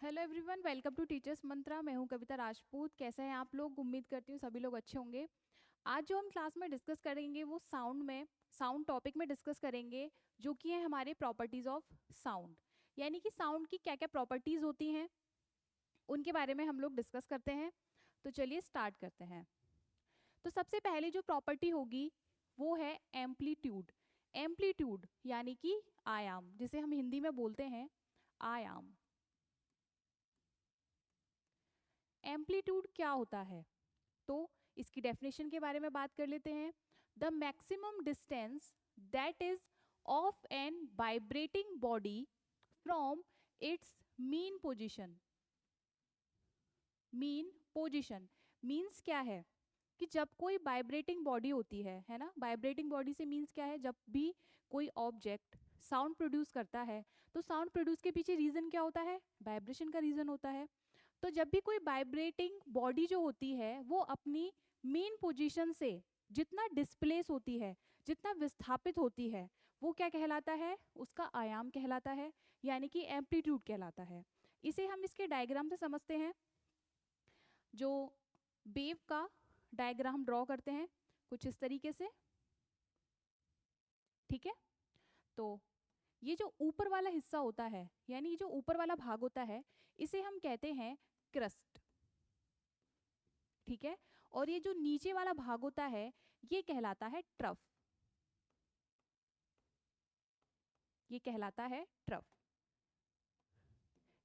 Hello everyone, welcome to teachers mantra. मैं हूं कविता राजपूत। कैसे हैं आप लोग? उम्मीद करती हूँ सभी लोग अच्छे होंगे। आज जो हम क्लास में डिस्कस करेंगे वो साउंड टॉपिक में डिस्कस करेंगे, जो कि है हमारे प्रॉपर्टीज ऑफ साउंड। यानी कि साउंड की क्या क्या प्रॉपर्टीज होती हैं उनके बारे में हम लोग डिस्कस करते हैं। तो चलिए स्टार्ट करते हैं। तो सबसे पहले जो प्रॉपर्टी होगी वो है एम्पलीट्यूड। एम्पलीट्यूड यानी कि आयाम, जिसे हम हिंदी में बोलते हैं आयाम। एम्पलीट्यूड क्या होता है? तो इसकी डेफिनेशन के बारे में बात कर लेते हैं। The maximum distance that is of an vibrating body from its mean position. Mean position means क्या है कि जब कोई वाइब्रेटिंग बॉडी होती है ना, वाइब्रेटिंग बॉडी से मीन्स क्या है, जब भी कोई ऑब्जेक्ट साउंड प्रोड्यूस करता है तो साउंड प्रोड्यूस के पीछे रीजन क्या होता है? वाइब्रेशन का रीजन होता है। तो जब भी कोई वाइब्रेटिंग बॉडी जो होती है वो अपनी मेन पोजीशन से जितना डिस्प्लेस होती है, जितना विस्थापित होती है, वो क्या कहलाता है? उसका आयाम कहलाता है, यानी कि एम्पलीट्यूड कहलाता है। इसे हम इसके डायग्राम से समझते हैं। जो वेव का डायग्राम ड्रॉ करते हैं कुछ इस तरीके से, ठीक है। तो ये जो ऊपर वाला हिस्सा होता है, यानी जो ऊपर वाला भाग होता है, इसे हम कहते हैं क्रस्ट, ठीक है। और ये जो नीचे वाला भाग होता है ये कहलाता है ट्रफ। ये कहलाता है ट्रफ,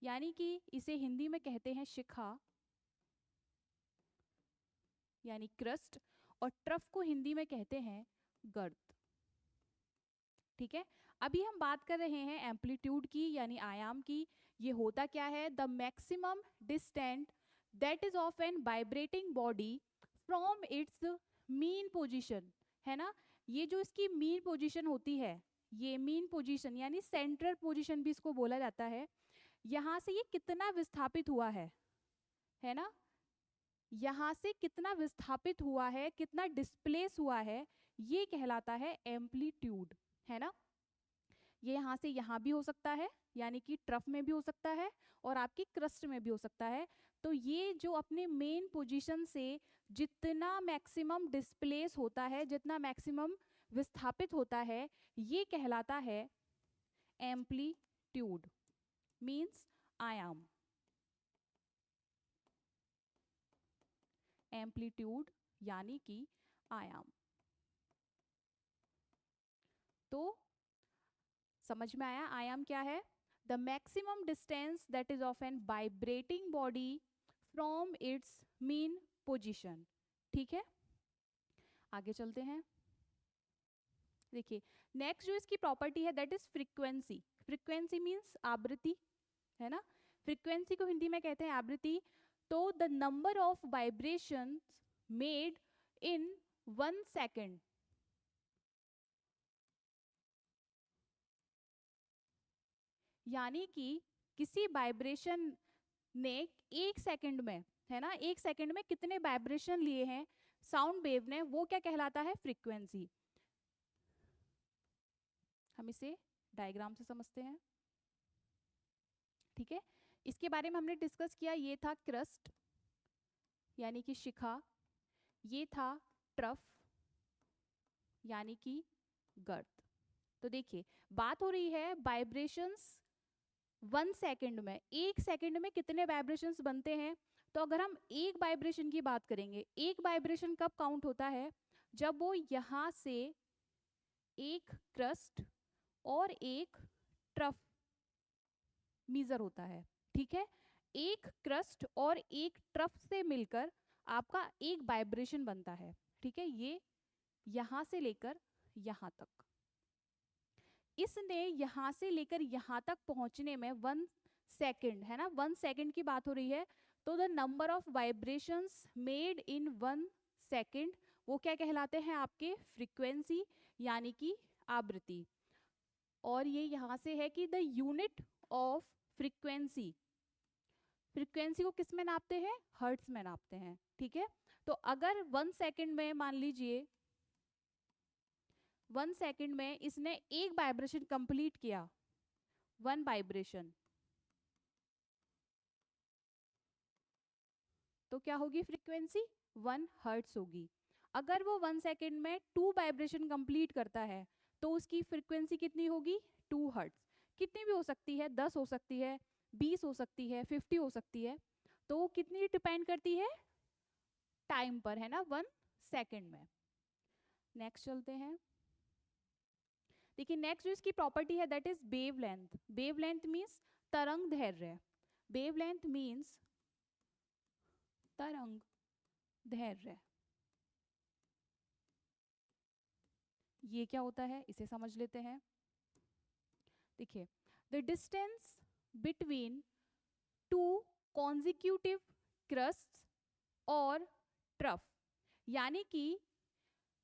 यानी कि इसे हिंदी में कहते हैं शिखा, यानी क्रस्ट। और ट्रफ को हिंदी में कहते हैं गर्त, ठीक है। अभी हम बात कर रहे हैं एम्पलीट्यूड की, यानी आयाम की। ये होता क्या है? The maximum distance that is of an vibrating body from its mean position, है ना। ये जो इसकी मीन पोजीशन होती है, ये मीन पोजीशन यानी सेंट्रल पोजीशन भी इसको बोला जाता है। यहाँ से ये कितना विस्थापित हुआ है ना, यहाँ से कितना विस्थापित हुआ है, कितना डिस्प्लेस हुआ है, ये कहलाता है एम्पलीट्यूड, है ना। ये यहाँ से यहाँ भी हो सकता है, यानी कि ट्रफ में भी हो सकता है और आपकी क्रस्ट में भी हो सकता है। तो ये जो अपने मेन पोजीशन से जितना मैक्सिमम डिस्प्लेस होता है, जितना मैक्सिमम विस्थापित होता है, ये कहलाता है एम्पलीट्यूड, मीन्स आयाम। एम्पलीट्यूड यानी कि आयाम। तो समझ में आया आयाम क्या है? The maximum distance that is of an vibrating body from its mean position, ठीक है। आगे चलते हैं। देखिए, नेक्स्ट जो इसकी प्रॉपर्टी है that is frequency. Frequency means आवृत्ति, है ना। फ्रीक्वेंसी को हिंदी में कहते हैं आवृत्ति। तो the number of vibrations made in 1 second, यानी कि किसी वाइब्रेशन ने 1 सेकेंड में, है ना, 1 सेकेंड में कितने वाइब्रेशन लिए हैं साउंड वेव ने, वो क्या कहलाता है? फ्रीक्वेंसी। हम इसे डायग्राम से समझते हैं, ठीक है। इसके बारे में हमने डिस्कस किया। ये था क्रस्ट यानी कि शिखा, ये था ट्रफ यानी कि गर्त। तो देखिए, बात हो रही है वाइब्रेशंस 1 सेकेंड में, 1 सेकेंड में कितने वाइब्रेशंस बनते हैं। तो अगर हम एक वाइब्रेशन की बात करेंगे, एक वाइब्रेशन कब काउंट होता है? जब वो यहाँ से एक क्रस्ट और एक ट्रफ मीजर होता है, ठीक है। एक क्रस्ट और एक ट्रफ से मिलकर आपका एक वाइब्रेशन बनता है, ठीक है। ये यहाँ से लेकर यहाँ तक, इसने यहाँ से लेकर यहाँ तक पहुँचने में 1 सेकेंड, है ना, 1 सेकेंड की बात हो रही है। तो the number of vibrations made in 1 second, वो क्या कहलाते हैं? आपके फ्रीक्वेंसी यानी कि आवृत्ति। और ये यहाँ से है कि the unit of frequency, frequency को किस में नापते हैं? हर्ट्स में नापते हैं, ठीक है। तो अगर 1 सेकेंड में, मान लीजिए 1 सेकेंड में इसने एक वाइब्रेशन कंप्लीट किया, 1 वाइब्रेशन, तो क्या होगी फ्रीक्वेंसी 1 हर्ट्स होगी। अगर वो 1 सेकेंड में 2 वाइब्रेशन कंप्लीट करता है तो उसकी फ्रीक्वेंसी कितनी होगी 2 हर्ट्स। कितनी भी हो सकती है, 10 हो सकती है, 20 हो सकती है, 50 हो सकती है। तो कितनी डिपेंड करती है टाइम पर, है ना, 1 सेकेंड में। नेक्स्ट चलते हैं। देखिए नेक्स्ट जो इसकी प्रॉपर्टी है that is wavelength. Wavelength means तरंग दैर्घ्य। वेवलेंथ मीन्स तरंग दैर्घ्य। ये क्या होता है इसे समझ लेते हैं। देखिए the distance between two consecutive crust और ट्रफ, यानी कि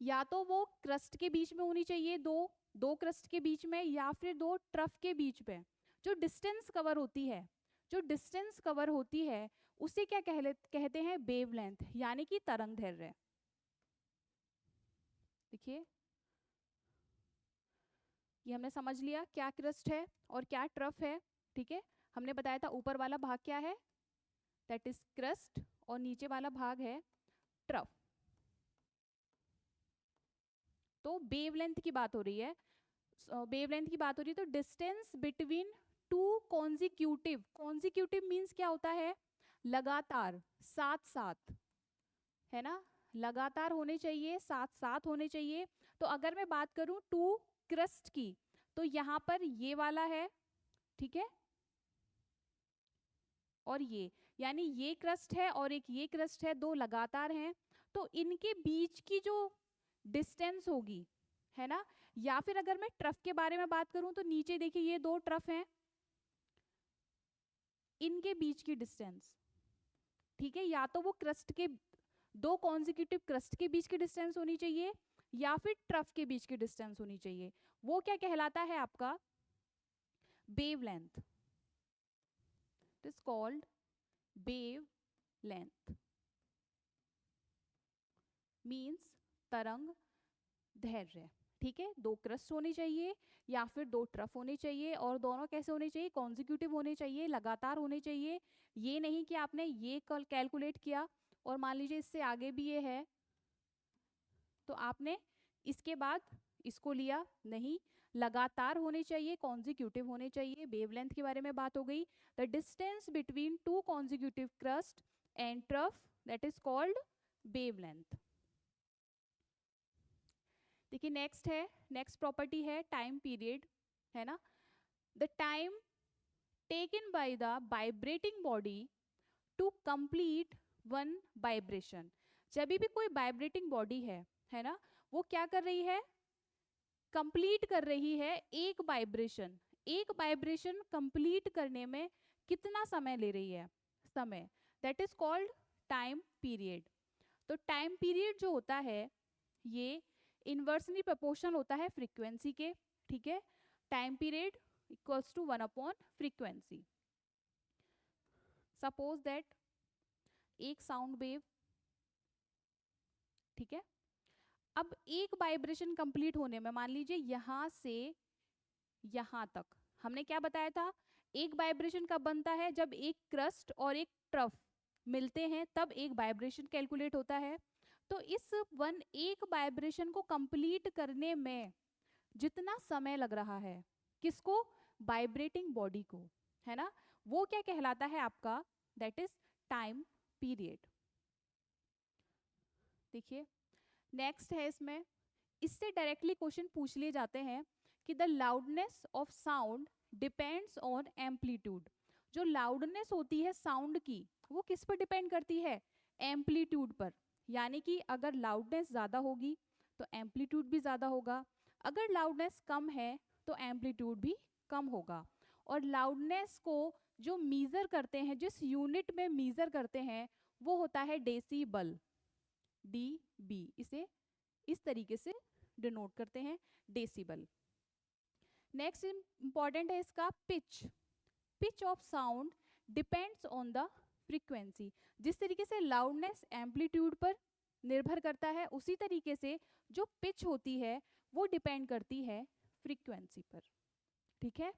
या तो वो क्रस्ट के बीच में होनी चाहिए, दो क्रस्ट के बीच में, या फिर दो ट्रफ के बीच में जो डिस्टेंस कवर होती है, जो डिस्टेंस कवर होती है उसे क्या कहते हैं वेवलेंथ, यानी कि तरंग दैर्घ्य। देखिए ये हमने समझ लिया क्या क्रस्ट है और क्या ट्रफ है। ठीक है, हमने बताया था ऊपर वाला भाग क्या है दैट इज क्रस्ट और नीचे वाला भाग है ट्रफ। तो वेवलेंथ की बात हो रही है, वेवलेंथ की बात हो रही है तो distance between two consecutive, consecutive means क्या होता है लगातार, साथ साथ, है ना, लगातार होने चाहिए, साथ साथ होने चाहिए। तो अगर मैं बात करूं टू क्रस्ट की तो यहाँ पर ये वाला है, ठीक है, और ये, यानी ये क्रस्ट है और एक ये क्रस्ट है, दो लगातार हैं। तो इनके बीच की जो डिस्टेंस होगी, है ना, या फिर अगर मैं ट्रफ के बारे में बात करूं तो नीचे देखिए ये दो ट्रफ हैं, इनके बीच की डिस्टेंस, ठीक है, या तो वो क्रस्ट के दो कॉन्जिक्यूटिव क्रस्ट के बीच की डिस्टेंस होनी चाहिए या फिर ट्रफ के बीच की डिस्टेंस होनी चाहिए। वो क्या कहलाता है आपका wavelength. It is called wavelength means तरंग दैर्घ्य। ठीक है, दो क्रस्ट होनी चाहिए या फिर दो ट्रफ होने चाहिए, और दोनों कैसे होने चाहिए कॉन्जिक्यूटिव होने चाहिए, लगातार होने चाहिए। ये नहीं कि आपने ये कल कैलकुलेट किया और मान लीजिए इससे आगे भी ये है तो आपने इसके बाद इसको लिया, नहीं, लगातार होने चाहिए, कॉन्जिक्यूटिव होने चाहिए। वेवलेंथ के बारे में बात हो गई। The distance between two consecutive crest and trough that is called wavelength. देखिए नेक्स्ट है, नेक्स्ट प्रॉपर्टी है टाइम पीरियड, है ना। The time taken by the vibrating body to complete one vibration. जब भी कोई वाइब्रेटिंग बॉडी है ना, वो क्या कर रही है कंप्लीट कर रही है एक वाइब्रेशन। एक वाइब्रेशन कंप्लीट करने में कितना समय ले रही है, समय, that is called time period. तो टाइम पीरियड जो होता है ये इनवर्सली प्रोपोर्शनल होता है फ्रीक्वेंसी के। ठीक है, time period equals to 1 upon frequency. Suppose that एक साउंड वेव, ठीक है, अब एक वाइब्रेशन कंप्लीट होने में मान लीजिए यहां से यहां तक, हमने क्या बताया था एक वाइब्रेशन कब बनता है जब एक क्रस्ट और एक ट्रफ मिलते हैं तब एक वाइब्रेशन कैलकुलेट होता है। तो इस एक वाइब्रेशन को कंप्लीट करने में जितना समय लग रहा है किसको वाइब्रेटिंग बॉडी को, है ना, वो क्या कहलाता है आपका दैट इज टाइम पीरियड। देखिए नेक्स्ट है इसमें, इससे डायरेक्टली क्वेश्चन पूछ लिए जाते हैं कि the loudness of sound depends on amplitude. जो लाउडनेस होती है साउंड की वो किस पर डिपेंड करती है एम्पलीट्यूड पर। यानी कि अगर लाउडनेस ज़्यादा होगी तो एम्पलीट्यूड भी ज़्यादा होगा, अगर लाउडनेस कम है तो एम्पलीट्यूड भी कम होगा। और लाउडनेस को जो मीज़र करते हैं, जिस यूनिट में मीज़र करते हैं वो होता है डेसीबल, dB, इसे इस तरीके से डिनोट करते हैं डेसिबल। नेक्स्ट इंपॉर्टेंट है इसका pitch. Pitch of sound depends on the frequency. जिस तरीके से लाउडनेस एम्पलीट्यूड पर निर्भर करता है उसी तरीके से जो पिच होती है वो डिपेंड करती है फ्रीक्वेंसी पर। ठीक है,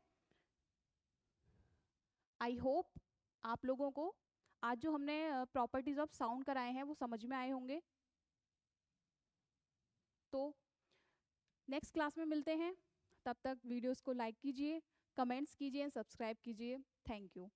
आई होप आप लोगों को आज जो हमने प्रॉपर्टीज ऑफ साउंड कराए हैं वो समझ में आए होंगे। तो नेक्स्ट क्लास में मिलते हैं, तब तक वीडियोस को लाइक कीजिए, कमेंट्स कीजिए, सब्सक्राइब कीजिए। Thank you.